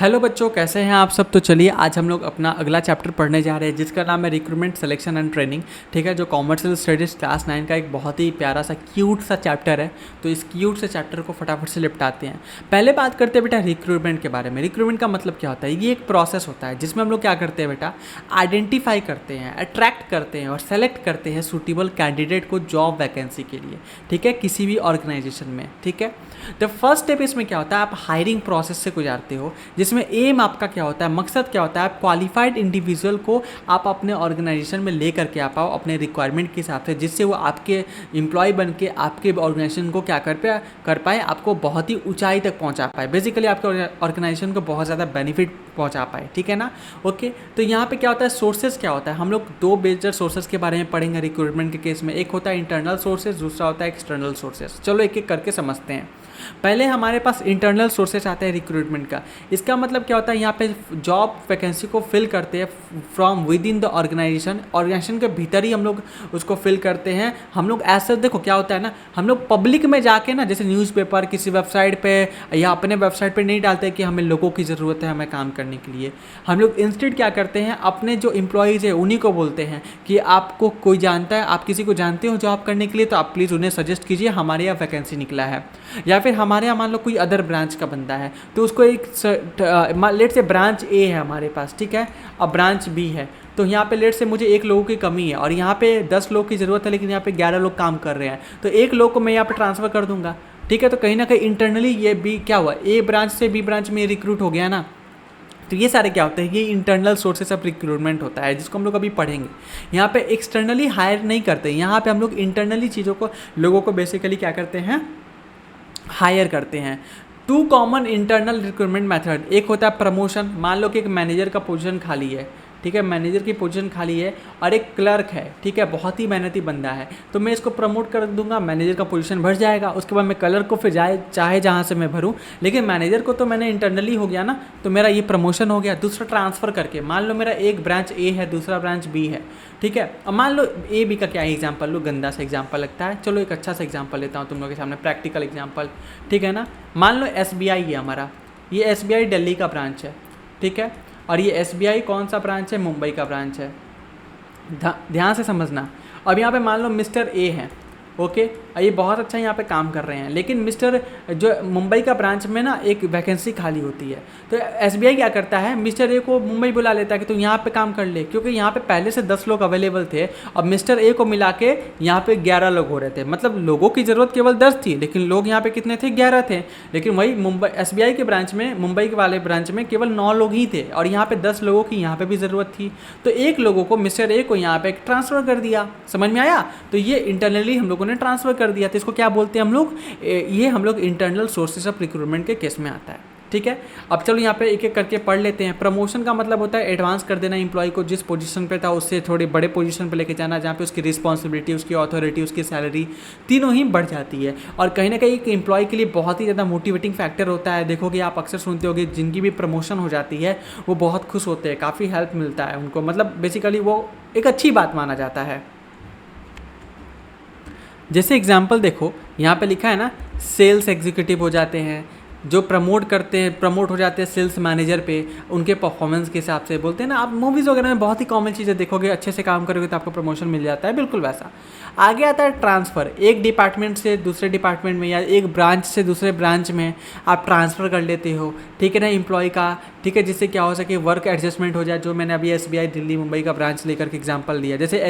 Hello बच्चों, कैसे हैं आप सब। तो चलिए आज हम लोग अपना अगला चैप्टर पढ़ने जा रहे हैं जिसका नाम है रिक्रूटमेंट सिलेक्शन एंड ट्रेनिंग। ठीक है, जो कॉमर्शियल स्टडीज़ क्लास 9 का एक बहुत ही प्यारा सा क्यूट सा चैप्टर है। तो इस क्यूट से चैप्टर को फटाफट से निपटाते हैं। पहले बात करते हैं बेटा रिक्रूटमेंट के बारे में। रिक्रूटमेंट का मतलब क्या होता है? ये एक प्रोसेस होता है जिसमें हम लोग क्या करते हैं बेटा, आइडेंटिफाई करते हैं, अट्रैक्ट करते हैं और सेलेक्ट करते हैं सूटेबल कैंडिडेट को जॉब वैकेंसी के लिए। ठीक है, किसी भी ऑर्गेनाइजेशन में। ठीक है, द फर्स्ट स्टेप इसमें क्या होता है, आप हायरिंग प्रोसेस से गुजारते हो जिसमें एम आपका क्या होता है, मकसद क्या होता है, आप क्वालिफाइड इंडिविजुअल को आप अपने ऑर्गेनाइजेशन में ले करके आ पाओ अपने रिक्वायरमेंट के हिसाब से, जिससे वो आपके एम्प्लॉय बन के आपके ऑर्गेनाइजेशन को क्या कर पाए, आपको बहुत ही ऊंचाई तक पहुंचा पाए, बेसिकली आपके ऑर्गेनाइजेशन को बहुत ज़्यादा बेनिफिट पहुंचा पाए। ठीक है ना। ओके, तो यहाँ पे क्या होता है, सोर्सेज क्या होता है, हम लोग दो मेजर सोर्सेज के बारे में पढ़ेंगे रिक्रूटमेंट के केस में। एक होता है इंटरनल सोर्सेज, दूसरा होता है एक्सटर्नल सोर्सेज। चलो एक एक करके समझते हैं। पहले हमारे पास इंटरनल सोर्सेज आता है रिक्रूटमेंट का। इसका मतलब क्या होता है, यहाँ पे जॉब वैकेंसी को फिल करते हैं from within the organization के भीतर ही हम लोग उसको फिल करते हैं। हम लोग ऐसा देखो क्या होता है ना, हम लोग पब्लिक में जाके ना, जैसे न्यूज़पेपर किसी वेबसाइट पे या अपने वेबसाइट पे नहीं डालते कि हमें लोगों की ज़रूरत है हमें काम करने के लिए। हम लोग इंस्टेड क्या करते हैं, अपने जो एम्प्लॉयज़ है उन्हीं को बोलते हैं कि आपको कोई जानता है, आप किसी को जानते हो जॉब करने के लिए, तो आप प्लीज़ उन्हें सजेस्ट कीजिए, हमारे यहाँ वैकेंसी निकला है। या फिर हमारे यहाँ मान लो कोई अदर ब्रांच का बंदा है तो उसको एक लेट से ब्रांच ए है हमारे पास, ठीक है, और ब्रांच बी है। तो यहाँ पे लेट से मुझे एक लोगों की कमी है और यहाँ पे 10 लोग की ज़रूरत है, लेकिन यहाँ पे 11 लोग काम कर रहे हैं, तो एक लोग को मैं यहाँ पे ट्रांसफ़र कर दूंगा। ठीक है, तो कहीं ना कहीं इंटरनली ये बी क्या हुआ, ए ब्रांच से बी ब्रांच में रिक्रूट हो गया ना। तो ये सारे क्या होते हैं, ये इंटरनल सोर्सेस ऑफ रिक्रूटमेंट होता है जिसको हम लोग अभी पढ़ेंगे। यहाँ पे एक्सटर्नली हायर नहीं करते, यहाँ पे हम लोग इंटरनली चीज़ों को, लोगों को बेसिकली क्या करते हैं, हायर करते हैं। Two common internal recruitment method, एक होता है प्रमोशन। मान लो कि एक मैनेजर का पोजीशन खाली है, ठीक है, मैनेजर की पोजीशन खाली है और एक क्लर्क है, ठीक है, बहुत ही मेहनती बंदा है, तो मैं इसको प्रमोट कर दूंगा, मैनेजर का पोजीशन भर जाएगा। उसके बाद मैं क्लर्क को फिर चाहे जहाँ से मैं भरूँ, लेकिन मैनेजर को तो मैंने इंटरनली हो गया ना, तो मेरा ये प्रमोशन हो गया। दूसरा ट्रांसफ़र करके, मान लो मेरा एक ब्रांच ए है, दूसरा ब्रांच बी है, ठीक है, अब मान लो ए बी का क्या एग्जाम्पल लो, गंदा सा एग्जाम्पल लगता है, चलो एक अच्छा सा एग्जाम्पल लेता हूँ तुम लोगों के सामने, प्रैक्टिकल एग्जाम्पल। ठीक है ना, मान लो SBI है हमारा, ये SBI दिल्ली का ब्रांच है, ठीक है, और ये SBI कौन सा ब्रांच है, मुंबई का ब्रांच है। ध्यान से समझना। अब यहाँ पे मान लो मिस्टर ए है, ओके, ये बहुत अच्छा यहाँ पे काम कर रहे हैं, लेकिन मिस्टर जो मुंबई का ब्रांच में ना एक वैकेंसी खाली होती है, तो SBI क्या करता है, मिस्टर ए को मुंबई बुला लेता है कि तू यहाँ पे काम कर ले, क्योंकि यहाँ पे पहले से 10 लोग अवेलेबल थे, अब मिस्टर ए को मिला के यहाँ पे 11 लोग हो रहे थे, मतलब लोगों की ज़रूरत केवल 10 थी, लेकिन लोग यहाँ पे कितने थे, 11 थे। लेकिन वही SBI के ब्रांच में, मुंबई के वाले ब्रांच में केवल 9 लोग ही थे और यहाँ पे 10 लोगों की यहाँ पे भी ज़रूरत थी, तो एक लोगों को मिस्टर ए को यहाँ पे ट्रांसफ़र कर दिया। समझ में आया? तो ये इंटरनली हम लोगों ने ट्रांसफ़र कर दिया, तो इसको क्या बोलते हैं हम लोग, ये हम लोग इंटरनल सोर्सेज ऑफ रिक्रूटमेंट के केस में आता है। ठीक है, अब चलो यहाँ पे एक एक करके पढ़ लेते हैं। प्रमोशन का मतलब होता है एडवांस कर देना एम्प्लॉय को, जिस पोजीशन पे था उससे थोड़े बड़े पोजीशन पे लेके जाना, जहाँ पे उसकी रिस्पॉन्सिबिलिटी, उसकी अथॉरिटी, उसकी सैलरी तीनों ही बढ़ जाती है, और कहीं ना कहीं एक एम्प्लॉय के लिए बहुत ही ज़्यादा मोटिवेटिंग फैक्टर होता है। देखोगे आप अक्सर सुनते होगे जिनकी भी प्रमोशन हो जाती है वो बहुत खुश होते हैं, काफ़ी हेल्प मिलता है उनको, मतलब बेसिकली वो एक अच्छी बात माना जाता है। जैसे एग्जाम्पल देखो यहाँ पे लिखा है ना, सेल्स एग्जीक्यूटिव हो जाते हैं, जो प्रमोट हो जाते हैं सेल्स मैनेजर पे, उनके परफॉर्मेंस के हिसाब से। बोलते हैं ना, आप मूवीज़ वगैरह में बहुत ही कॉमन चीज़ें देखोगे, अच्छे से काम करोगे तो आपको प्रमोशन मिल जाता है, बिल्कुल वैसा। आगे आता है ट्रांसफ़र, एक डिपार्टमेंट से दूसरे डिपार्टमेंट में या एक ब्रांच से दूसरे ब्रांच में आप ट्रांसफ़र कर लेते हो, ठीक है ना, एम्प्लॉय का, ठीक है, जिससे क्या हो सके, वर्क एडजस्टमेंट हो जाए, जो मैंने अभी SBI दिल्ली मुंबई का ब्रांच लेकर के एग्जांपल दिया। जैसे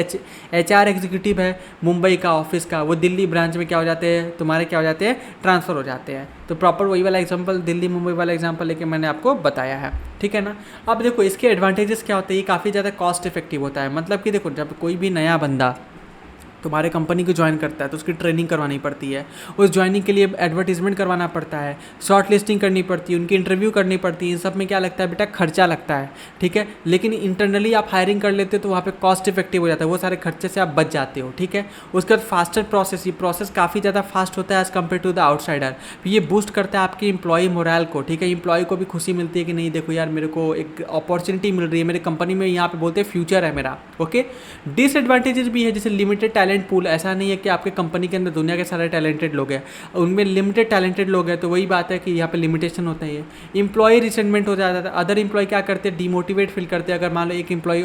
HR एग्जीक्यूटिव है मुंबई का ऑफिस का, वो दिल्ली ब्रांच में क्या हो जाते हैं, तुम्हारे क्या हो जाते हैं, ट्रांसफ़र हो जाते हैं। तो प्रॉपर वही वाला एग्जांपल, दिल्ली मुंबई वाला एग्जांपल लेके मैंने आपको बताया है, ठीक है ना। अब देखो इसके एडवांटेजेस क्या होते हैं, ये काफ़ी ज़्यादा कॉस्ट इफेक्टिव होता है। मतलब कि देखो जब कोई भी नया बंदा तुम्हारे कंपनी को ज्वाइन करता है तो उसकी ट्रेनिंग करवानी पड़ती है, उस ज्वाइनिंग के लिए एडवर्टीजमेंट करवाना पड़ता है, शॉर्ट लिस्टिंग करनी पड़ती है, उनकी इंटरव्यू करनी पड़ती है, इन सब में क्या लगता है बेटा, खर्चा लगता है, ठीक है। लेकिन इंटरनली आप हायरिंग कर लेते हो तो वहाँ पे कॉस्ट इफेक्टिव हो जाता है, वो सारे खर्चे से आप बच जाते हो, ठीक है। उसके बाद फास्टर प्रोसेस, ये प्रोसेस काफ़ी ज़्यादा फास्ट होता है as compared to the outsider. ये बूस्ट करता है आपकी एम्प्लॉय मोरल को, ठीक है, एम्प्लॉय को भी खुशी मिलती है कि नहीं देखो यार मेरे को एक अपॉर्चुनिटी मिल रही है, मेरे कंपनी में यहाँ पे बोलते हैं फ्यूचर है मेरा, ओके। डिसएडवांटेजेस भी है, जैसे लिमिटेड टैलेंट टैलेंट पूल, ऐसा नहीं है कि आपके कंपनी के अंदर दुनिया के सारे टैलेंटेड लोग हैं, उनमें लिमिटेड टैलेंटेड लोग हैं, तो वही बात है कि यहाँ पे लिमिटेशन होता ही है। एम्प्लॉय रिसेंटमेंट हो जाता है, अदर एम्प्लॉय क्या करते हैं, डिमोटिवेट फील करते हैं। अगर मान लो एक एम्प्लॉय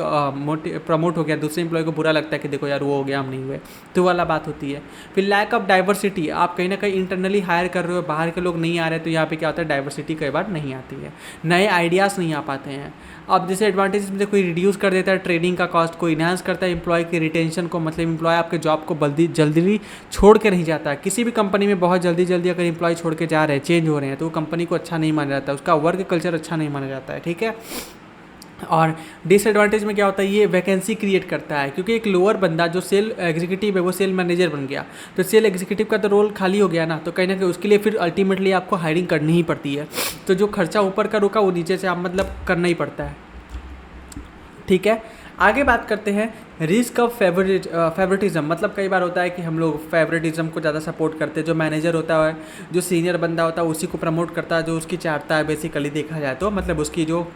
प्रमोट हो गया, दूसरे एम्प्लॉय को बुरा लगता है कि देखो यार वो हो गया हम नहीं हुए, तो वाला बात होती है। फिर लैक ऑफ डाइवर्सिटी, आप कहीं ना कहीं इंटरनली हायर कर रहे हो, बाहर के लोग नहीं आ रहे, तो यहाँ पे क्या होता है, डाइवर्सिटी कई बार नहीं आती है, नए आइडियाज़ नहीं आ पाते हैं। अब जैसे एडवांटेज में कोई रिड्यूस कर देता है ट्रेनिंग का कॉस्ट, कोई इन्हांस करता है एम्प्लॉय की रिटेंशन को, मतलब एम्प्लॉय आपके जॉब को जल्दी छोड़ के नहीं जाता है। किसी भी कंपनी में बहुत जल्दी अगर एम्प्लॉय छोड़ के जा रहे हैं, चेंज हो रहे हैं, तो वो कंपनी को अच्छा नहीं माना जाता है, उसका वर्क कल्चर अच्छा नहीं माना जाता है, ठीक है। और डिसएडवांटेज में क्या होता है, ये वैकेंसी क्रिएट करता है, क्योंकि एक लोअर बंदा जो सेल एग्जीक्यूटिव है वो सेल मैनेजर बन गया, तो सेल एग्जीक्यूटिव का तो रोल खाली हो गया ना, तो कहीं ना कहीं उसके लिए फिर अल्टीमेटली आपको हायरिंग करनी ही पड़ती है। तो जो खर्चा ऊपर का रुका वो नीचे से आप मतलब करना ही पड़ता है, ठीक है। आगे बात करते हैं रिस्क ऑफ फेवरेटिज्म, मतलब कई बार होता है कि हम लोग फेवरेटिज्म को ज़्यादा सपोर्ट करते हैं। जो मैनेजर होता है, जो सीनियर बंदा होता है, उसी को प्रमोट करता है जो उसकी चाहता है, बेसिकली देखा जाए तो, मतलब उसकी जो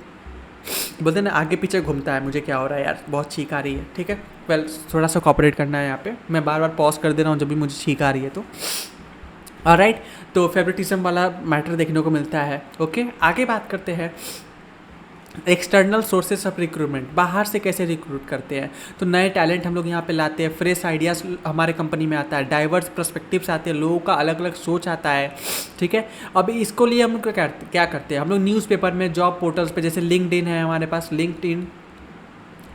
बोलते हैं ना आगे पीछे घूमता है। मुझे क्या हो रहा है यार, बहुत छींक आ रही है, ठीक है। वेल थोड़ा सा कॉपरेट करना है यहाँ पे, मैं बार बार पॉज कर दे रहा हूँ जब भी मुझे छींक आ रही है तो। ऑलराइट, तो फेवरेटिज्म वाला मैटर देखने को मिलता है। ओके, आगे बात करते हैं एक्सटर्नल सोर्सेस ऑफ रिक्रूटमेंट, बाहर से कैसे रिक्रूट करते हैं। तो नए टैलेंट हम लोग यहाँ पे लाते हैं, फ्रेश आइडियाज़ हमारे कंपनी में आता है, डाइवर्स पर्सपेक्टिव्स आते हैं, लोगों का अलग अलग सोच आता है, ठीक है। अब इसको लिए हम लोग क्या करते हैं, हम लोग न्यूज़पेपर में, जॉब पोर्टल्स पे, जैसे लिंक्डइन है हमारे पास, लिंक्डइन,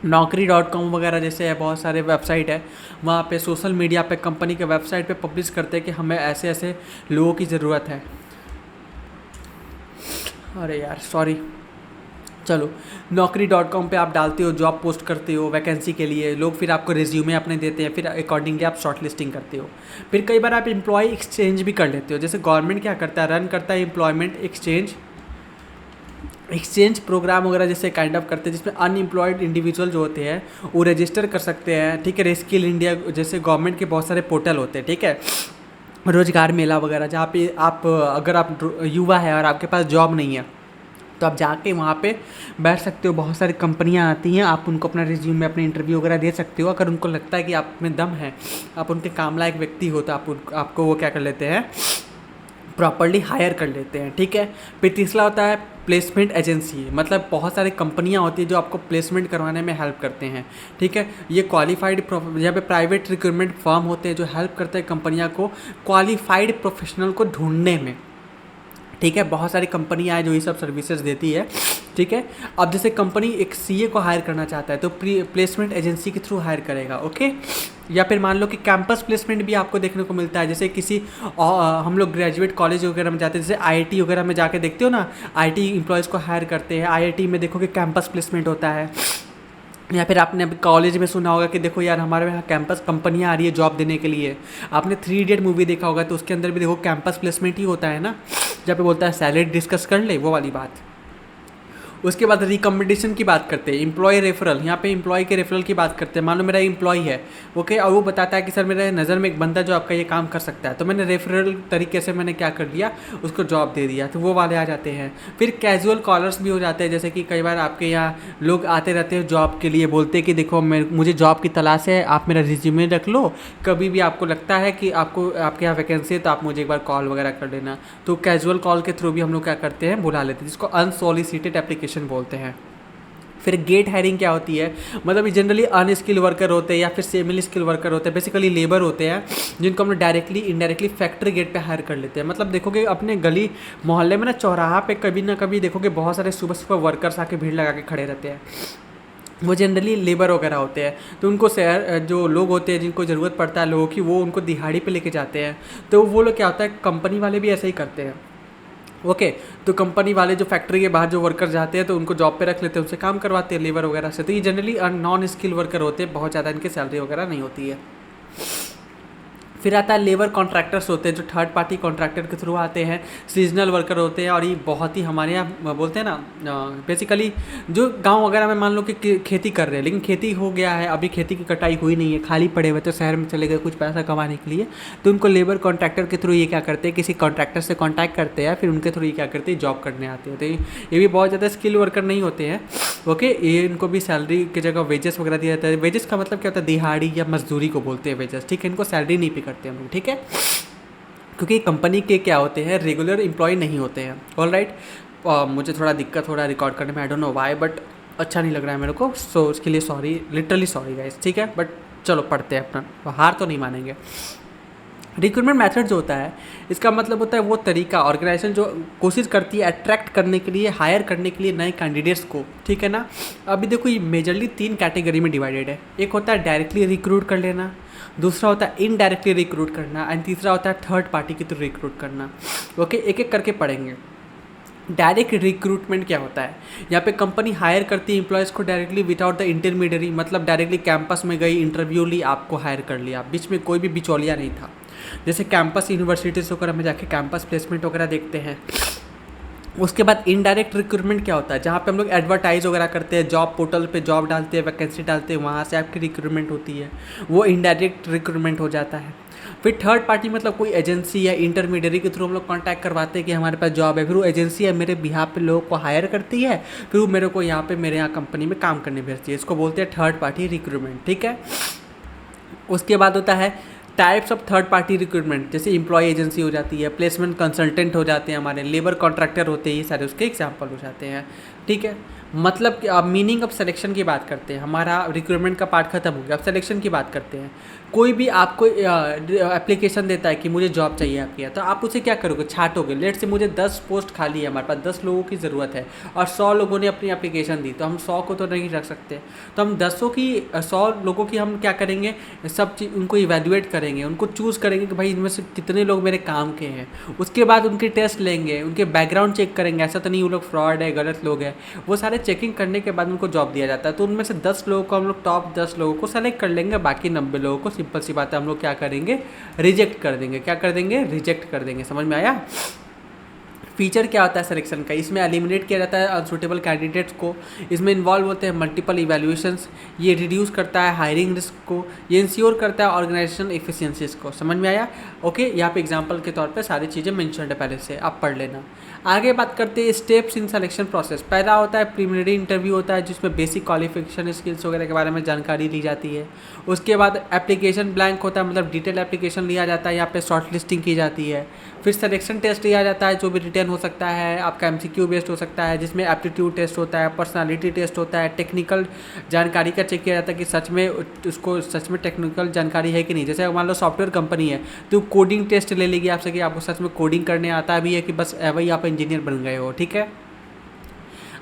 naukri.com वगैरह जैसे है, बहुत सारे वेबसाइट है, वहाँ पे सोशल मीडिया पे कंपनी के वेबसाइट पे पब्लिश करते हैं कि हमें ऐसे ऐसे लोगों की ज़रूरत है। अरे यार सॉरी, चलो naukri.com पे आप डालते हो, जॉब पोस्ट करते हो वैकेंसी के लिए, लोग फिर आपको रिज्यूमे अपने देते हैं, फिर अकॉर्डिंगली आप शॉर्ट लिस्टिंग करते हो। फिर कई बार आप एम्प्लॉय एक्सचेंज भी कर लेते हो, जैसे गवर्नमेंट क्या करता है, रन करता है एम्प्लॉयमेंट एक्सचेंज प्रोग्राम वगैरह जैसे काइंड ऑफ करते हैं, जिसमें अनएम्प्लॉयड इंडिविजुअल जो होते हैं वो रजिस्टर कर सकते हैं, ठीक है। रेस्किल इंडिया जैसे गवर्नमेंट के बहुत सारे पोर्टल होते हैं, ठीक है, रोजगार मेला वगैरह, जहाँ पे आप अगर आप युवा है और आपके पास जॉब नहीं है तो आप जाके वहाँ पे बैठ सकते हो। बहुत सारी कंपनियाँ आती हैं, आप उनको अपना रिज्यूम में अपने इंटरव्यू वगैरह दे सकते हो। अगर उनको लगता है कि आप में दम है, आप उनके काम लायक व्यक्ति हो, तो आपको वो क्या कर लेते हैं, प्रॉपर्ली हायर कर लेते हैं, ठीक है। फिर तीसरा होता है प्लेसमेंट एजेंसी, मतलब बहुत सारी कंपनियां होती है जो आपको प्लेसमेंट करवाने में हेल्प करते हैं, ठीक है। ये क्वालिफाइड, यहाँ पे प्राइवेट रिक्रूटमेंट फर्म होते हैं जो हेल्प करते हैं कंपनियां को क्वालिफाइड प्रोफेशनल को ढूंढने में, ठीक है। बहुत सारी कंपनियां हैं जो ये सब सर्विसेज देती है, ठीक है। अब जैसे कंपनी एक सीए को हायर करना चाहता है तो प्लेसमेंट एजेंसी के थ्रू हायर करेगा, ओके। या फिर मान लो कि कैंपस प्लेसमेंट भी आपको देखने को मिलता है, जैसे किसी हम लोग ग्रेजुएट कॉलेज वगैरह में जाते हैं, जैसे आईआईटी वगैरह में जाके देखते हो ना, आईआईटी एम्प्लॉयज़ को हायर करते हैं, आईआईटी में देखो कि कैंपस प्लेसमेंट होता है। या फिर आपने अभी कॉलेज में सुना होगा कि देखो यार हमारे यहाँ कैंपस कंपनियाँ आ रही है जॉब देने के लिए। आपने 3 इडियट मूवी देखा होगा, तो उसके अंदर भी देखो कैंपस प्लेसमेंट ही होता है ना, जहाँ पे बोलता है सैलरी डिस्कस कर ले, वो वाली बात। उसके बाद रिकमेंडेशन की बात करते हैं, एम्प्लॉय रेफरल, यहाँ पे एम्प्लॉय के रेफरल की बात करते हैं। मान लो मेरा एम्प्लॉय है, ओके, और वो बताता है कि सर मेरे नज़र में एक बंदा जो आपका ये काम कर सकता है, तो मैंने रेफरल तरीके से मैंने क्या कर दिया, उसको जॉब दे दिया, तो वो वाले आ जाते हैं। फिर कैजुअल कॉलर्स भी हो जाते हैं, जैसे कि कई बार आपके यहाँ लोग आते रहते हैं जॉब के लिए, बोलते हैं कि देखो मुझे जॉब की तलाश है, आप मेरा रिज्यूमे रख लो, कभी भी आपको लगता है कि आपके यहाँ वैकेंसी है तो आप मुझे एक बार कॉल वगैरह कर लेना। तो कैजुअल कॉल के थ्रू भी हम लोग क्या करते हैं, बुला लेते हैं, जिसको अनसॉलिसिटेड एप्लीकेशन बोलते हैं। फिर गेट हायरिंग क्या होती है, मतलब जनरली अनस्किल वर्कर होते हैं या फिर सेमी स्किल वर्कर होते हैं, बेसिकली लेबर होते हैं, जिनको हम लोग डायरेक्टली इनडायरेक्टली फैक्ट्री गेट पे हायर कर लेते हैं। मतलब देखोगे अपने गली मोहल्ले में ना, चौराहा पे कभी ना कभी देखोगे बहुत सारे सुबह सुबह वर्कर्स आके भीड़ लगा के खड़े रहते हैं, वो जनरली लेबर वगैरह होते हैं। तो उनको शहर जो लोग होते हैं जिनको ज़रूरत पड़ता है लोगों की, वो उनको दिहाड़ी पे लेके जाते हैं। तो वो लोग क्या होता है, कंपनी वाले भी ऐसे ही करते हैं, ओके। तो कंपनी वाले जो फैक्ट्री के बाहर जो वर्कर जाते हैं तो उनको जॉब पे रख लेते हैं, उनसे काम करवाते हैं लेबर वगैरह से। तो ये जनरली नॉन स्किल वर्कर होते हैं, बहुत ज़्यादा इनकी सैलरी वगैरह नहीं होती है। फिर आता है लेबर कॉन्ट्रैक्टर्स होते हैं, जो थर्ड पार्टी कॉन्ट्रैक्टर के थ्रू आते हैं, सीजनल वर्कर होते हैं। और ये बहुत ही हमारे यहाँ बोलते हैं ना, बेसिकली जो गांव वगैरह में मान लो कि खेती कर रहे हैं, लेकिन खेती हो गया है, अभी खेती की कटाई हुई नहीं है, खाली पड़े हुए, तो शहर में चले गए कुछ पैसा कमाने के लिए, तो उनको लेबर कॉन्ट्रैक्टर के थ्रू ये क्या करते हैं, किसी कॉन्ट्रैक्टर से कॉन्टैक्ट करते हैं, फिर उनके थ्रू ये क्या करते हैं, जॉब करने आते हैं। तो ये भी बहुत ज़्यादा स्किल वर्कर नहीं होते हैं, ओके, ये इनको भी सैलरी की जगह वेजेस वगैरह दिया जाता है। वेजेस का मतलब क्या होता है, दिहाड़ी या मजदूरी को बोलते हैं वेजेस, ठीक है। इनको सैलरी नहीं पे करते हम लोग, ठीक है, क्योंकि कंपनी के क्या होते हैं, रेगुलर एम्प्लॉय नहीं होते हैं। ऑल राइट, मुझे थोड़ा दिक्कत हो रहा है रिकॉर्ड करने में, I don't know why, but अच्छा नहीं लग रहा है मेरे को, सो उसके लिए सॉरी, लिटरली सॉरी गाइस, ठीक है। बट चलो पढ़ते हैं अपना, हार तो नहीं मानेंगे। रिक्रूटमेंट मेथड जो होता है, इसका मतलब होता है वो तरीका, ऑर्गेनाइजेशन जो कोशिश करती है अट्रैक्ट करने के लिए, हायर करने के लिए नए कैंडिडेट्स को, ठीक है ना। अभी देखो ये मेजरली 3 कैटेगरी में डिवाइडेड है। एक होता है डायरेक्टली रिक्रूट कर लेना, दूसरा होता है इनडायरेक्टली रिक्रूट करना, एंड तीसरा होता है थर्ड पार्टी के थ्रू रिक्रूट करना। ओके, एक एक करके पढ़ेंगे। डायरेक्ट रिक्रूटमेंट क्या होता है, यहाँ पे कंपनी हायर करती है एम्प्लॉयज़ को डायरेक्टली विदाउट द इंटरमीडियरी, मतलब डायरेक्टली कैंपस में गई, इंटरव्यू ली, आपको हायर कर लिया, बीच में कोई भी बिचौलिया नहीं था। जैसे कैंपस यूनिवर्सिटीज़ वगैरह में जाके कैंपस प्लेसमेंट वगैरह देखते हैं। उसके बाद इनडायरेक्ट रिक्रूटमेंट क्या होता है, जहाँ पे हम लोग एडवर्टाइज वगैरह करते हैं, जॉब पोर्टल पे जॉब डालते हैं, वैकेंसी डालते हैं, वहाँ से आपकी रिक्रूटमेंट होती है, वो इनडायरेक्ट रिक्रूटमेंट हो जाता है। फिर थर्ड पार्टी मतलब कोई एजेंसी या इंटरमीडियरी के थ्रू हम लोग कॉन्टैक्ट करवाते हैं कि हमारे पास जॉब है, फिर वो एजेंसी है मेरे बिहाफ पे लोगों को हायर करती है, फिर वो मेरे को यहाँ पे मेरे यहाँ कंपनी में काम करने भेजती है, इसको बोलते हैं थर्ड पार्टी रिक्रूटमेंट, ठीक है। उसके बाद होता है types of third party recruitment, जैसे एम्प्लॉय एजेंसी हो जाती है, प्लेसमेंट कंसल्टेंट हो जाते हैं, हमारे लेबर कॉन्ट्रैक्टर होते हैं, ये सारे उसके एग्जाम्पल हो जाते हैं, ठीक है। मतलब कि अब मीनिंग ऑफ सिलेक्शन की बात करते हैं, हमारा रिक्रूटमेंट का पार्ट खत्म हो गया, अब सिलेक्शन की बात करते हैं। कोई भी आपको एप्लीकेशन देता है कि मुझे जॉब चाहिए आपकी है, तो आप उसे क्या करोगे, छाटोगे। लेट से मुझे 10 पोस्ट खाली है, हमारे पास 10 लोगों की ज़रूरत है और 100 लोगों ने अपनी एप्लीकेशन दी, तो हम 100 को तो नहीं रख सकते, तो हम 100 लोगों की हम क्या करेंगे, सब चीज़ उनको इवेल्युएट करेंगे, उनको चूज़ करेंगे कि भाई इनमें से कितने लोग मेरे काम के हैं। उसके बाद उनके टेस्ट लेंगे, उनके बैकग्राउंड चेक करेंगे, ऐसा तो नहीं वो लोग फ्रॉड है, गलत लोग हैं, वो सारे चेकिंग करने के बाद उनको जॉब दिया जाता है। तो उनमें से 10 लोगों को हम लोग टॉप 10 लोगों को सेलेक्ट कर लेंगे, बाकी 90 लोगों को सिंपल सी बात है हम लोग क्या करेंगे, रिजेक्ट कर देंगे। क्या कर देंगे, रिजेक्ट कर देंगे। समझ में आया। फीचर क्या होता है सिलेक्शन का, इसमें एलिमिनेट किया जाता है अनसूटेबल कैंडिडेट्स को, इसमें इन्वॉल्व होते हैं मल्टीपल इवैल्यूएशंस, ये रिड्यूस करता है हायरिंग रिस्क को, ये इंश्योर करता है ऑर्गेनाइजेशन एफिशिएंसीज को। समझ में आया। ओके, यहाँ पे एग्जांपल के तौर पे सारी चीज़ें मेंशन है पहले से, आप पढ़ लेना। आगे बात करते हैं स्टेप्स इन सिलेक्शन प्रोसेस। पहला होता है प्रीलिमिनरी इंटरव्यू होता है, जिसमें बेसिक क्वालिफिकेशन स्किल्स वगैरह के बारे में जानकारी ली जाती है। उसके बाद एप्लीकेशन ब्लैंक होता है, मतलब डिटेल एप्लीकेशन लिया जाता है, यहाँ पे शॉर्ट लिस्टिंग की जाती है। फिर सिलेक्शन टेस्ट लिया जाता है, जो भी रिटर्न हो सकता है, आपका MCQ बेस्ड हो सकता है, जिसमें एप्टीट्यूड टेस्ट होता है, पर्सनालिटी टेस्ट होता है, टेक्निकल जानकारी का चेक किया जाता है कि सच में उसको सच में टेक्निकल जानकारी है कि नहीं। जैसे मान लो सॉफ्टवेयर कंपनी है तो कोडिंग टेस्ट ले लेगी आपसे कि आपको सच में कोडिंग करने आता भी है कि बस वही आप इंजीनियर बन गए हो, ठीक है।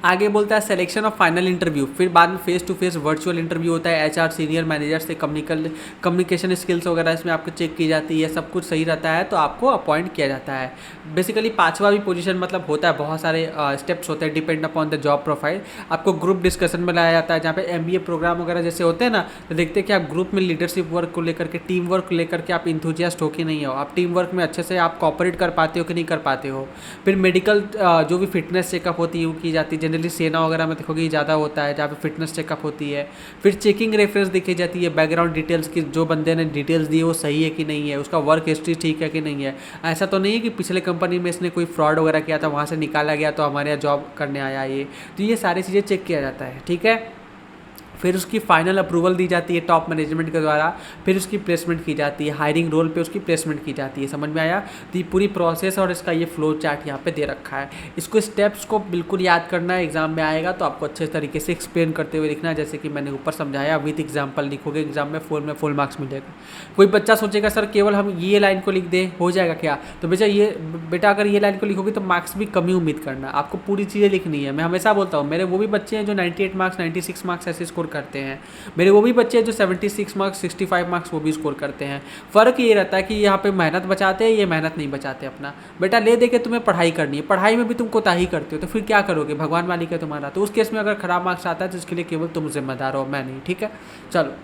आगे बोलता है सिलेक्शन ऑफ फाइनल इंटरव्यू, फिर बाद में face to face virtual interview होता है, HR सीनियर मैनेजर से कम्युनिकेशन स्किल्स वगैरह इसमें आपको चेक की जाती है, सब कुछ सही रहता है तो आपको अपॉइंट किया जाता है। बेसिकली 5वां भी पोजीशन मतलब होता है, बहुत सारे स्टेप्स होते हैं depend upon the job profile. आपको ग्रुप डिस्कशन में लाया जाता है, जहाँ पे MBA प्रोग्राम वगैरह जैसे होते हैं ना, तो देखते हैं कि आप ग्रुप में लीडरशिप वर्क को लेकर के, टीम वर्क को लेकर के आप इंथुजियास्ट हो कि नहीं हो, आप टीम वर्क में अच्छे से आप कॉपरेट कर पाते हो कि नहीं कर पाते हो। फिर मेडिकल जो भी फिटनेस चेकअप होती है वो की जाती है, जनरली सेना वगैरह में देखोगे ज़्यादा होता है जहाँ पे फिटनेस चेकअप होती है। फिर चेकिंग रेफरेंस देखी जाती है, बैकग्राउंड डिटेल्स की, जो बंदे ने डिटेल्स दी है वो सही है कि नहीं है, उसका वर्क हिस्ट्री ठीक है कि नहीं है। ऐसा तो नहीं है कि पिछले कंपनी में इसने कोई फ्रॉड वगैरह किया था, वहाँ से निकाला गया तो हमारे यहाँ जॉब करने आया ये, तो ये सारी चीज़ें चेक किया जाता है, ठीक है। फिर उसकी फाइनल अप्रूवल दी जाती है टॉप मैनेजमेंट के द्वारा, फिर उसकी प्लेसमेंट की जाती है, हायरिंग रोल पे उसकी प्लेसमेंट की जाती है। समझ में आया। तो ये पूरी प्रोसेस और इसका ये फ्लो चार्ट यहाँ पे दे रखा है। इसको स्टेप्स को बिल्कुल याद करना है, एग्जाम में आएगा तो आपको अच्छे तरीके से एक्सप्लेन करते हुए लिखना है, जैसे कि मैंने ऊपर समझाया। विद एग्जाम्पल लिखोगे एग्जाम में फुल मार्क्स मिलेगा। कोई बच्चा सोचेगा सर केवल हम ये लाइन को लिख दें हो जाएगा क्या, तो बेटा अगर ये लाइन को लिखोगे तो मार्क्स भी कम ही उम्मीद करना, आपको पूरी चीज़ें लिखनी है। मैं हमेशा बोलता हूँ, मेरे वो भी बच्चे हैं जो 98 मार्क्स 96 मार्क्स ऐसे स्कोर करते हैं, मेरे वो भी बच्चे हैं जो 76 मार्क्स 65 मार्क्स वो भी स्कोर करते हैं। फ़र्क ये रहता है कि यहाँ पे मेहनत बचाते हैं, ये मेहनत नहीं बचाते अपना। बेटा ले दे के तुम्हें पढ़ाई करनी है, पढ़ाई में भी तुम कोताही करते हो तो फिर क्या करोगे, भगवान मालिक है तुम्हारा। तो उस केस में अगर खराब मार्क्स आता है तो इसके लिए केवल तुम जिम्मेदार हो, मैं नहीं, ठीक है। चलो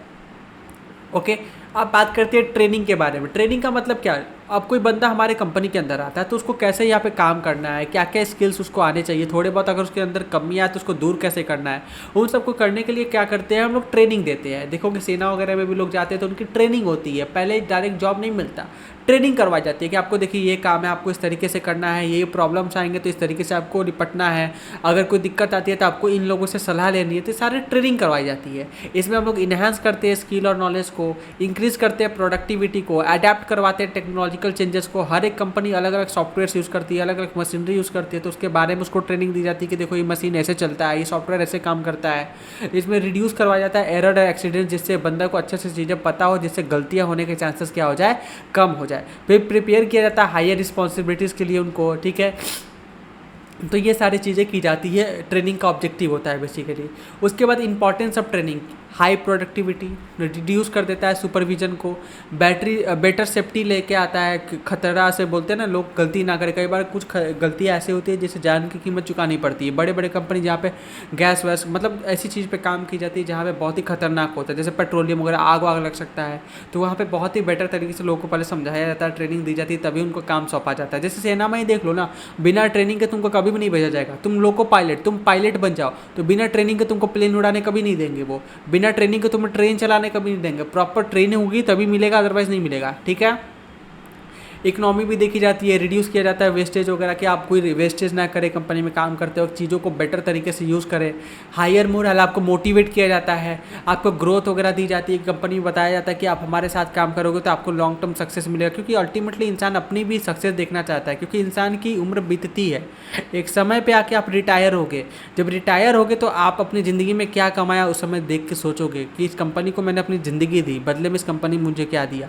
ओके, अब बात करते हैं ट्रेनिंग के बारे में। ट्रेनिंग का मतलब क्या है, अब कोई बंदा हमारे कंपनी के अंदर आता है तो उसको कैसे यहाँ पे काम करना है, क्या क्या स्किल्स उसको आने चाहिए, थोड़े बहुत अगर उसके अंदर कमियाँ है तो उसको दूर कैसे करना है, उन सबको करने के लिए क्या करते हैं हम लोग, ट्रेनिंग देते हैं। देखो कि सेना वगैरह में भी लोग जाते हैं तो उनकी ट्रेनिंग होती है, पहले डायरेक्ट जॉब नहीं मिलता, ट्रेनिंग करवाई जाती है कि आपको देखिए ये काम है, आपको इस तरीके से करना है, ये प्रॉब्लम्स आएंगे तो इस तरीके से आपको निपटना है, अगर कोई दिक्कत आती है तो आपको इन लोगों से सलाह लेनी है, तो सारे ट्रेनिंग करवाई जाती है। इसमें हम लोग इन्हांस करते हैं स्किल और नॉलेज को, इंक्रीज़ करते हैं प्रोडक्टिविटी को, अडेप्ट करवाते हैं टेक्नोलॉजिकल चेंजेस को। हर एक कंपनी अलग अलग सॉफ्टवेयर यूज़ करती है, अलग अलग मशीनरी यूज़ करती है, तो उसके बारे में उसको ट्रेनिंग दी जाती है कि देखो ये मशीन ऐसे चलता है, ये सॉफ्टवेयर ऐसे काम करता है। इसमें रिड्यूस करवाया जाता है एरर और एक्सीडेंट, जिससे बंदा को अच्छे से चीज़ें पता हो, जिससे गलतियाँ होने के चांसेस क्या हो जाए, कम हो जाए। फिर प्रिपेयर किया जाता है हायर रिस्पॉन्सिबिलिटीज़ के लिए उनको, ठीक है। तो ये सारी चीज़ें की जाती है, ट्रेनिंग का ऑब्जेक्टिव होता है बेसिकली। उसके बाद importance of training, high productivity, reduce कर देता है सुपरविजन को, बेटर सेफ्टी लेके आता है, खतरा से बोलते हैं ना लोग, गलती ना करें। कई बार कुछ गलतियाँ ऐसी होती है जिससे जान की कीमत चुकानी पड़ती है। बड़े बड़े कंपनी जहाँ पे गैस वैस मतलब ऐसी चीज़ पे काम की जाती है जहाँ पे बहुत ही खतरनाक होता है, जैसे पेट्रोलियम वगैरह, आग वाग लग सकता है, तो वहाँ पे बहुत ही बेटर तरीके से लोगों को पहले समझाया जाता है, ट्रेनिंग दी जाती है, तभी उनको काम सौंपा जाता है। जैसे सेना में ही देख लो ना, बिना ट्रेनिंग के तुमको कभी भी नहीं भेजा जाएगा। तुम लोको पायलट, तुम पायलट बन जाओ तो बिना ट्रेनिंग के तुमको प्लेन उड़ाने कभी नहीं देंगे वो, बिना ट्रेनिंग के तुम्हें ट्रेन चलाने कभी नहीं देंगे। प्रॉपर ट्रेनिंग होगी तभी मिलेगा, अदरवाइज नहीं मिलेगा, ठीक है। इकोनॉमी भी देखी जाती है, रिड्यूस किया जाता है वेस्टेज वगैरह, कि आप कोई वेस्टेज ना करें कंपनी में काम करते वक्त, चीज़ों को बेटर तरीके से यूज़ करें। हायर मोरल, आपको मोटिवेट किया जाता है, आपको ग्रोथ वगैरह दी जाती है, कंपनी में बताया जाता है कि आप हमारे साथ काम करोगे तो आपको लॉन्ग टर्म सक्सेस मिलेगा, क्योंकि अल्टीमेटली इंसान अपनी भी सक्सेस देखना चाहता है, क्योंकि इंसान की उम्र बीतती है, एक समय पर आके आप रिटायर होगे। जब रिटायर होगे तो आप अपनी ज़िंदगी में क्या कमाया उस समय देख के सोचोगे कि इस कंपनी को मैंने अपनी ज़िंदगी दी, बदले में इस कंपनी मुझे क्या दिया।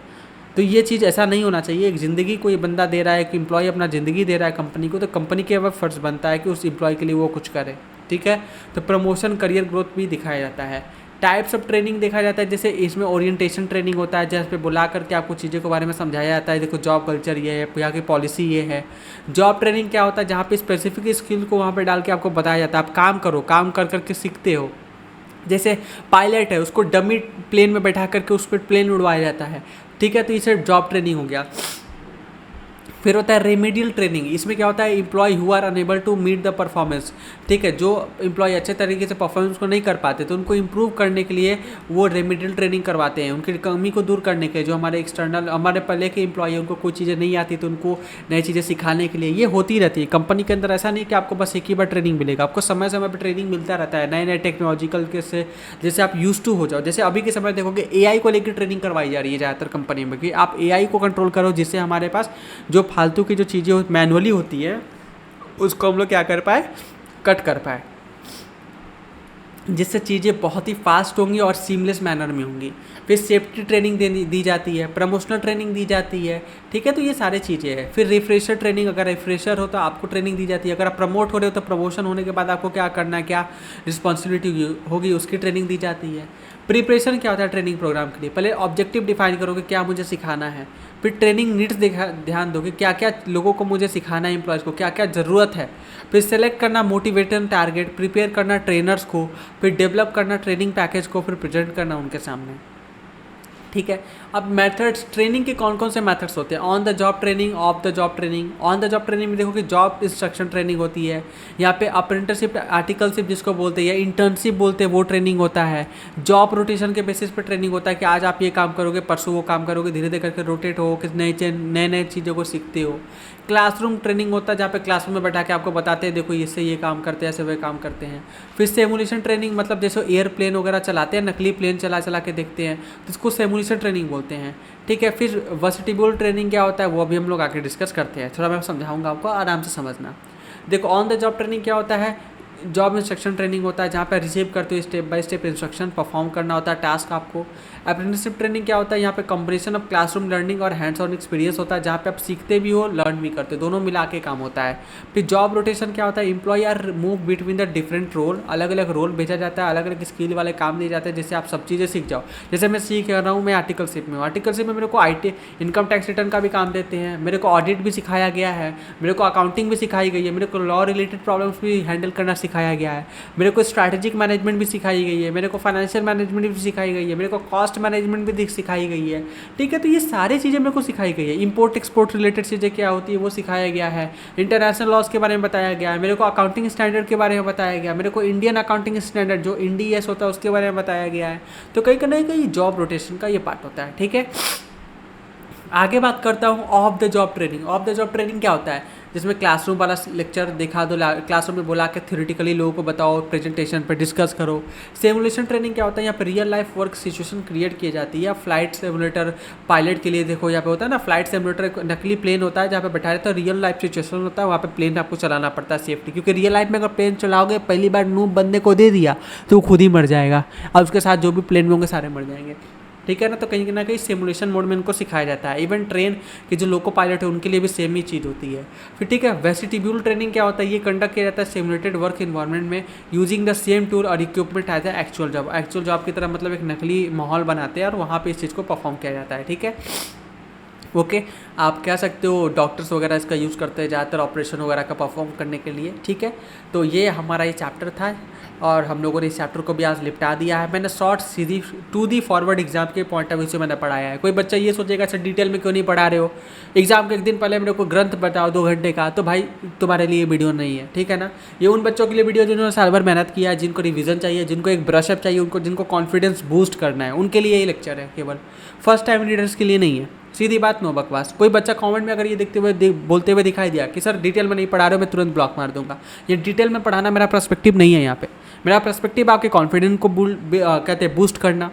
तो ये चीज़ ऐसा नहीं होना चाहिए। एक ज़िंदगी कोई बंदा दे रहा है, एक एम्प्लॉय अपना ज़िंदगी दे रहा है कंपनी को, तो कंपनी के अब फ़र्ज़ बनता है कि उस एम्प्लॉय के लिए वो कुछ करे, ठीक है। तो प्रमोशन, करियर ग्रोथ भी दिखाया जाता है। टाइप्स ऑफ ट्रेनिंग देखा जाता है, जैसे इसमें ओरिएंटेशन ट्रेनिंग होता है, जहाँ पे बुला करके आपको चीज़ों के बारे में समझाया जाता है, देखो जॉब कल्चर ये है, यहाँ की पॉलिसी ये है। जॉब ट्रेनिंग क्या होता है, जहाँ पे स्पेसिफिक स्किल को वहाँ पे डाल के आपको बताया जाता है, आप काम करो, काम कर करके सीखते हो। जैसे पायलट है, उसको डमी प्लेन में बैठा करके उस पर प्लेन उड़वाया जाता है, ठीक है। तो इसे जॉब ट्रेनिंग हो गया। फिर होता है रेमेडियल ट्रेनिंग, इसमें क्या होता है, employ who are unable to meet the performance, ठीक है। जो एम्प्लॉय अच्छे तरीके से परफॉर्मेंस को नहीं कर पाते तो उनको इम्प्रूव करने के लिए वो रेमेडियल ट्रेनिंग करवाते हैं, उनकी कमी को दूर करने के लिए। जो हमारे एक्सटर्नल, हमारे पहले के एम्प्लॉय, उनको कोई चीज़ें नहीं आती तो उनको नई चीज़ें सिखाने के लिए ये होती रहती है कंपनी के अंदर। ऐसा नहीं कि आपको बस एक ही बार ट्रेनिंग मिलेगा, आपको समय समय पर ट्रेनिंग मिलता रहता है, नए नए टेक्नोलॉजिकल के से, जैसे आप यूज टू हो जाओ। जैसे अभी के समय देखोगे AI को लेकर ट्रेनिंग करवाई जा रही है ज़्यादातर कंपनी में, कि आप AI को कंट्रोल करो, जिससे हमारे पास जो फालतू की जो चीज़ें मैनुअली होती है उसको हम लोग क्या कर पाए, कट कर पाए, जिससे चीज़ें बहुत ही फास्ट होंगी और सीमलेस मैनर में होंगी। फिर सेफ्टी ट्रेनिंग दी जाती है, प्रमोशनल ट्रेनिंग दी जाती है, ठीक है। तो ये सारी चीज़ें हैं। फिर रिफ्रेशर ट्रेनिंग, अगर रिफ्रेशर हो तो आपको ट्रेनिंग दी जाती है, अगर आप प्रमोट हो रहे हो तो प्रमोशन होने के बाद आपको क्या करना है, क्या रिस्पॉन्सिबिलिटी होगी, उसकी ट्रेनिंग दी जाती है। प्रिपरेशन क्या होता है ट्रेनिंग प्रोग्राम के लिए, पहले ऑब्जेक्टिव डिफाइन करोगे क्या मुझे सिखाना है, फिर ट्रेनिंग नीड्स ध्यान दोगे, क्या क्या लोगों को मुझे सिखाना है, एम्प्लॉयज़ को क्या क्या ज़रूरत है। फिर सेलेक्ट करना मोटिवेशन टारगेट, प्रिपेयर करना ट्रेनर्स को, फिर डेवलप करना ट्रेनिंग पैकेज को, फिर प्रेजेंट करना उनके सामने, ठीक है। अब मेथड्स, ट्रेनिंग के कौन कौन से मेथड्स होते हैं, on the job training, of the job training. On the job training में देखो कि जॉब इंस्ट्रक्शन ट्रेनिंग होती है, यहाँ पे अप्रेंटिसशिप, आर्टिकलशिप जिसको बोलते हैं, या इंटर्नशिप बोलते हैं, वो ट्रेनिंग होता है। जॉब रोटेशन के बेसिस पे ट्रेनिंग होता है कि आज आप ये काम करोगे, परसों वो काम करोगे, धीरे धीरे करके रोटेट हो, कि नए नए चीज़ों को सीखते हो। क्लासरूम ट्रेनिंग होता है, जहाँ पे क्लासरूम में बैठा के आपको बताते हैं देखो इससे ये काम करते हैं, ऐसे वे काम करते हैं। फिर सिमुलेशन ट्रेनिंग, मतलब जैसे एयरप्लेन वगैरह चलाते हैं, नकली प्लेन चला चला के देखते हैं, तो इसको सिमुलेशन ट्रेनिंग बोलते हैं, ठीक है। फिर वर्सटिबल ट्रेनिंग क्या होता है वो अभी हम लोग आके डिस्कस करते हैं, थोड़ा मैं समझाऊंगा आपको, आराम से समझना। देखो ऑन द जॉब ट्रेनिंग क्या होता है, जॉब इंस्ट्रक्शन ट्रेनिंग होता है, जहाँ पे रिसीव करते हो step by step instruction, perform करना होता है टास्क आपको। अप्रेंटिसशिप ट्रेनिंग क्या होता है, यहाँ पे कॉम्बिनेशन ऑफ क्लासरूम लर्निंग और हैंड्स ऑन एक्सपीरियंस होता है, जहाँ पे आप सीखते भी हो, लर्न भी करते हो, दोनों मिला के काम होता है। फिर जॉब रोटेशन क्या होता है, employ are move between the different role, अलग अलग रोल भेजा जाता है, अलग अलग स्किल वाले काम दिए जाते हैं, जिससे आप सब चीज़ें सीख जाओ। जैसे मैं सीख रहा हूँ, मैं आर्टिकलशिप में हूँ, आर्टिकलशिप में मेरे को IT इनकम टैक्स रिटर्न का भी काम देते हैं, मेरे को ऑडिट भी सिखाया गया है, मेरे को अकाउंटिंग भी सिखाई गई है, मेरे को लॉ रिलेटेड प्रॉब्लम्स भी हैंडल करना सिखाया गया है, मेरे को स्ट्रैटेजिक मैनेजमेंट भी सिखाई गई है, मेरे को फाइनेंशियल मैनेजमेंट भी सिखाई गई है, मेरे को कॉस्ट मैनेजमेंट भी सिखाई गई है। ठीक है, तो ये सारी चीज़ें मेरे को सिखाई गई है। इंपोर्ट एक्सपोर्ट रिलेटेड चीज़ें क्या होती है वो सिखाया गया है, इंटरनेशनल लॉज के बारे में बताया गया है, मेरे को अकाउंटिंग स्टैंडर्ड के बारे में बताया गया, मेरे को इंडियन अकाउंटिंग स्टैंडर्ड जो इंडीएस होता है उसके बारे में बताया गया है। तो कहीं ना कहीं जॉब रोटेशन का ये पार्ट होता है। ठीक है, आगे बात करता हूँ of the job training. Of the job training क्या होता है, जिसमें क्लासरूम वाला लेक्चर दिखा दो, क्लासरूम में बुला के थ्योरेटिकली लोगों को बताओ, प्रेजेंटेशन पे डिस्कस करो। सिमुलेशन ट्रेनिंग क्या होता है, यहाँ पे real life work situation create की जाती है। या फ्लाइट सिमुलेटर पायलट के लिए देखो, यहाँ पे होता है ना फ्लाइट सिमुलेटर, एक नकली प्लेन होता है जहाँ पे बैठा रहता है, रियल लाइफ सिचुएशन होता है, वहाँ पे प्लेन आपको चलाना पड़ता है सेफ्टी, क्योंकि रियल लाइफ में अगर प्लेन चलाओगे पहली बार नूब बंदे को दे दिया तो वो खुद ही मर जाएगा और उसके साथ जो भी प्लेन में होंगे सारे मर जाएंगे। ठीक है ना, तो कहीं ना कहीं सिमुलेशन मोड में इनको सिखाया जाता है। इवन ट्रेन के जो लोको पायलट है उनके लिए भी सेम ही चीज़ होती है। फिर ठीक है, वेस्टिब्यूल ट्रेनिंग क्या होता है, ये कंडक्ट किया जाता है सिमुलेटेड वर्क इन्वायरमेंट में यूजिंग द सेम टूल और equipment as a actual job. Actual job की तरह मतलब एक नकली माहौल बनाते हैं और वहाँ पर इस चीज़ को परफॉर्म किया जाता है। ठीक है, ओके आप कह सकते हो डॉक्टर्स वगैरह इसका यूज़ करते हैं ज़्यादातर ऑपरेशन वगैरह का परफॉर्म करने के लिए। ठीक है, तो ये हमारा ये चैप्टर था और हम लोगों ने इस चैप्टर को भी आज निपटा दिया है। मैंने शॉर्ट सीधी टू दी फॉरवर्ड एग्जाम के पॉइंट ऑफ व्यू से मैंने पढ़ाया है। कोई बच्चा ये सोचेगा सर डिटेल में क्यों नहीं पढ़ा रहे हो, एग्जाम के एक दिन पहले मेरे को ग्रंथ बताओ 2 घंटे का, तो भाई तुम्हारे लिए वीडियो नहीं है। ठीक है ना, ये उन बच्चों के लिए वीडियो जिन्होंने साल भर मेहनत किया है, जिनको रिविजन चाहिए, जिनको एक ब्रशअप चाहिए, उनको जिनको कॉन्फिडेंस बूस्ट करना है, उनके लिए ये लेक्चर है। केवल फर्स्ट टाइम रीडर्स के लिए नहीं है। सीधी बात, नो बकवास। कोई बच्चा कमेंट में अगर ये देखते हुए बोलते हुए दिखाई दिया कि सर डिटेल में नहीं पढ़ा रहे हो, मैं तुरंत ब्लॉक मार दूंगा। ये डिटेल में पढ़ाना मेरा पर्सपेक्टिव नहीं है। यहाँ पे मेरा पर्सपेक्टिव आपके कॉन्फिडेंस को कहते हैं बूस्ट करना।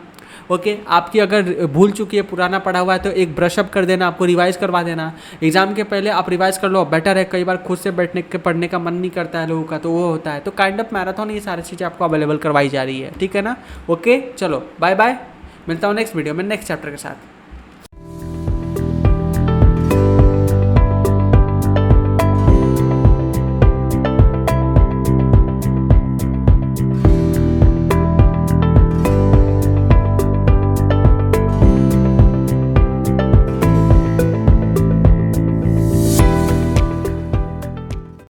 ओके, आपकी अगर भूल चुकी है, पुराना पढ़ा हुआ है तो एक ब्रशअप कर देना, आपको रिवाइज करवा देना। एग्जाम के पहले आप रिवाइज कर लो, बेटर है। कई बार खुद से बैठने के पढ़ने का मन नहीं करता है लोगों का, तो वो होता है। तो काइंड ऑफ मैराथन ये सारी चीज़ें आपको अवेलेबल करवाई जा रही है। ठीक है ना, ओके चलो बाय बाय, मिलता हूँ नेक्स्ट वीडियो में नेक्स्ट चैप्टर के साथ।